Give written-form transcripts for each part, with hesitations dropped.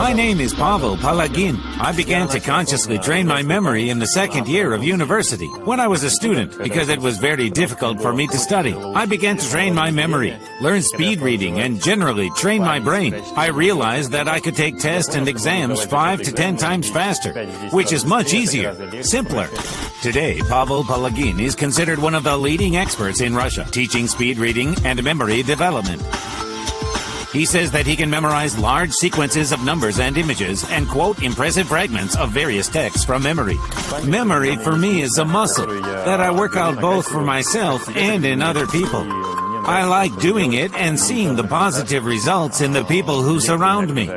My name is Pavel Palagin. I began to consciously train my memory in the second year of university. When I was a student, because it was very difficult for me to study, I began to train my memory, learn speed reading, and generally train my brain. I realized that I could take tests and exams 5 to 10 times faster, which is much easier, simpler. Today, Pavel Palagin is considered one of the leading experts in Russia, teaching speed reading and memory development. He says that he can memorize large sequences of numbers and images and quote impressive fragments of various texts from memory. Memory for me is a muscle that I work out both for myself and in other people. I like doing it and seeing the positive results in the people who surround me.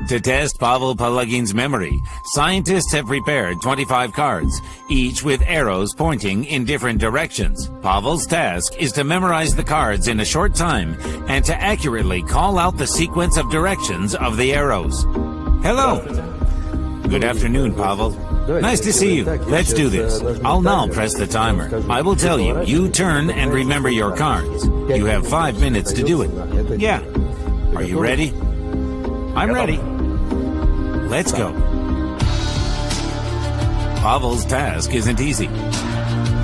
To test Pavel Palagin's memory, scientists have prepared 25 cards, each with arrows pointing in different directions. Pavel's task is to memorize the cards in a short time and to accurately call out the sequence of directions of the arrows. Hello! Good afternoon, Pavel. Nice to see you. Let's do this. I'll now press the timer. I will tell you, you turn and remember your cards. You have 5 minutes to do it. Yeah. Are you ready? I'm ready. Let's go. Pavel's task isn't easy.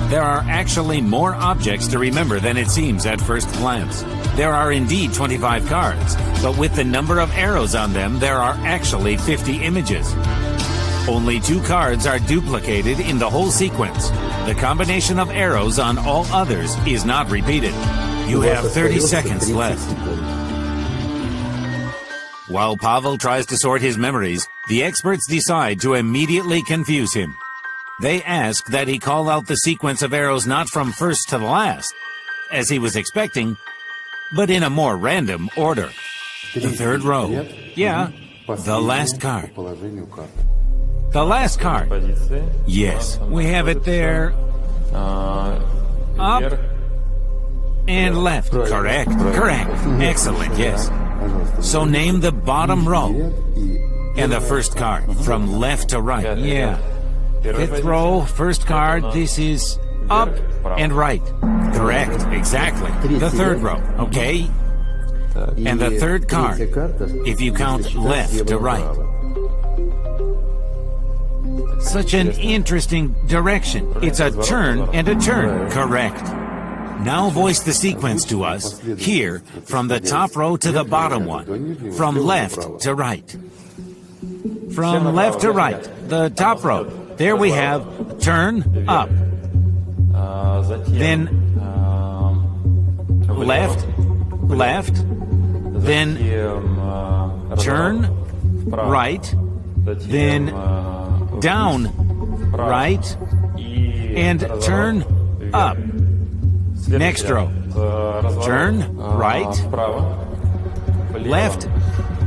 There are actually more objects to remember than it seems at first glance. There are indeed 25 cards, but with the number of arrows on them, there are actually 50 images. Only 2 cards are duplicated in the whole sequence. The combination of arrows on all others is not repeated. You have 30 seconds left. While Pavel tries to sort his memories, the experts decide to immediately confuse him. They ask that he call out the sequence of arrows not from first to the last, as he was expecting, but in a more random order. The third row. Yeah, the last card. The last card. Yes, we have it there. Up and left. Correct, correct. Excellent, yes. So name the bottom row and the first card from left to right. Yeah. Fifth row, first card, this is up and right. Correct, exactly. The third row, okay? And the third card, if you count left to right. Such an interesting direction. It's a turn and a turn. Correct. Now voice the sequence to us, here, from the top row to the bottom one, from left to right. From left to right, the top row. There we have turn, up. Then left, left. Then turn, right. Then down, right. And turn, up. Next row. Turn, right, left,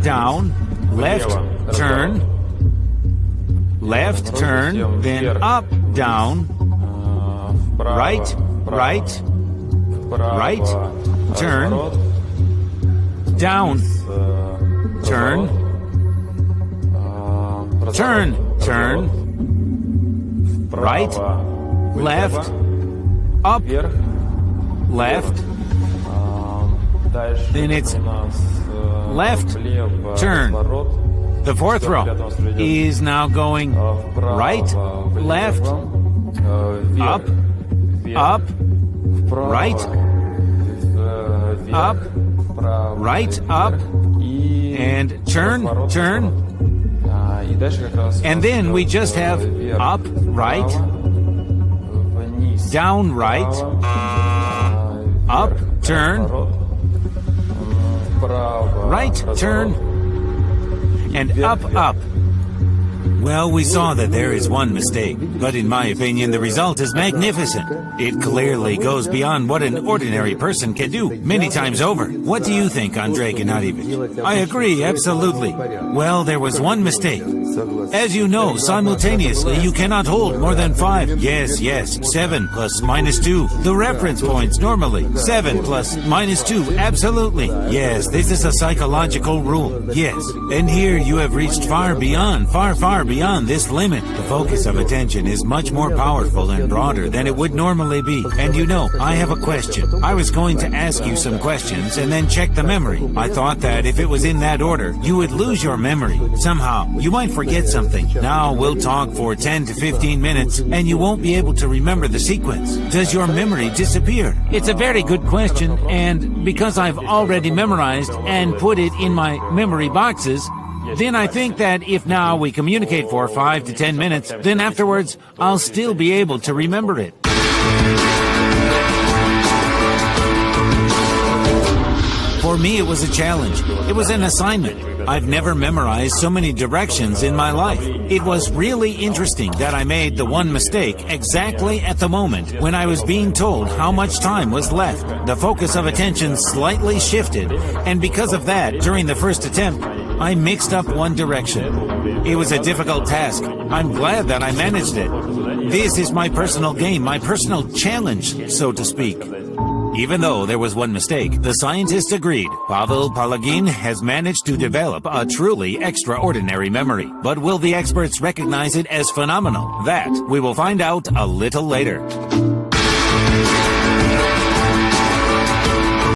down, left, turn, then up, down, right, right, right, turn, down, turn, right, left, up, left, then it's left, turn. The fourth row is now going right, left, up, up, right, up, right, up, and turn, turn. And then we just have up, right, down, right, up, turn, right, turn, and up, up. Well, we saw that there is one mistake, but in my opinion, the result is magnificent. It clearly goes beyond what an ordinary person can do, many times over. What do you think, Andrei Gennadievich? I agree, absolutely. Well, there was one mistake. As you know, simultaneously, you cannot hold more than 5. Yes, 7 plus minus 2. The reference points normally. 7 plus minus 2, absolutely. Yes, this is a psychological rule. Yes, and here you have reached far beyond beyond this limit. The focus of attention is much more powerful and broader than it would normally be. And you know, I have a question. I was going to ask you some questions and then check the memory. I thought that if it was in that order, you would lose your memory. Somehow, you might forget something. Now we'll talk for 10 to 15 minutes and you won't be able to remember the sequence. Does your memory disappear? It's a very good question, and because I've already memorized and put it in my memory boxes, then I think that if now we communicate for 5 to 10 minutes, then afterwards I'll still be able to remember it. For me, it was a challenge. It was an assignment. I've never memorized so many directions in my life. It was really interesting that I made the one mistake exactly at the moment when I was being told how much time was left. The focus of attention slightly shifted, and because of that, during the first attempt, I mixed up one direction. It was a difficult task. I'm glad that I managed it. This is my personal game, my personal challenge, so to speak. Even though there was one mistake, the scientists agreed. Pavel Palagin has managed to develop a truly extraordinary memory. But will the experts recognize it as phenomenal? That we will find out a little later.